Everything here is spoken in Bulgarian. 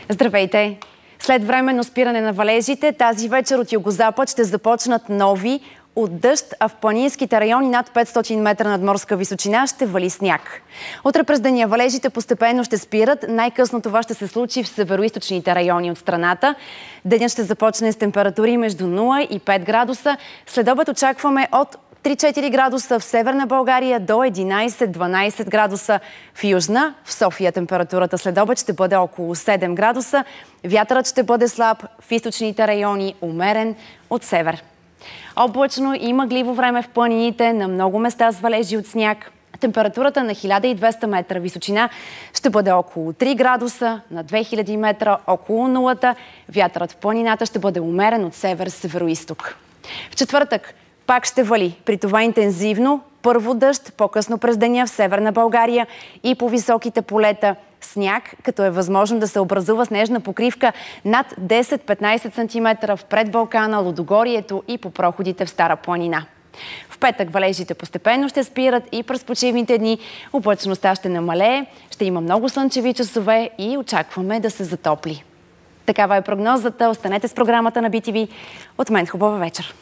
Здравейте! След временно спиране на валежите, тази вечер от югозапад ще започнат нови от дъжд, а в планинските райони над 500 метра надморска височина ще вали сняг. Утре през деня валежите постепенно ще спират. Най-късно това ще се случи в североизточните райони от страната. Денят ще започне с температури между 0 и 5 градуса. След обед очакваме от 3-4 градуса в Северна България до 11-12 градуса в Южна. В София температурата след обед ще бъде около 7 градуса. Вятърът ще бъде слаб в източните райони, умерен от север. Облачно и мъгливо време в планините, на много места с валежи от сняг. Температурата на 1200 метра височина ще бъде около 3 градуса, на 2000 метра около нулата. Вятърът в планината ще бъде умерен от север-североизток. В четвъртък пак ще вали, при това интензивно. Първо дъжд, по-късно през деня в Северна България и по високите полета сняг, като е възможно да се образува снежна покривка над 10-15 см в предбалкана, Лудогорието и по проходите в Стара планина. В петък валежите постепенно ще спират и през почивните дни облачността ще намалее, ще има много слънчеви часове и очакваме да се затопли. Такава е прогнозата. Останете с програмата на BTV. От мен хубава вечер!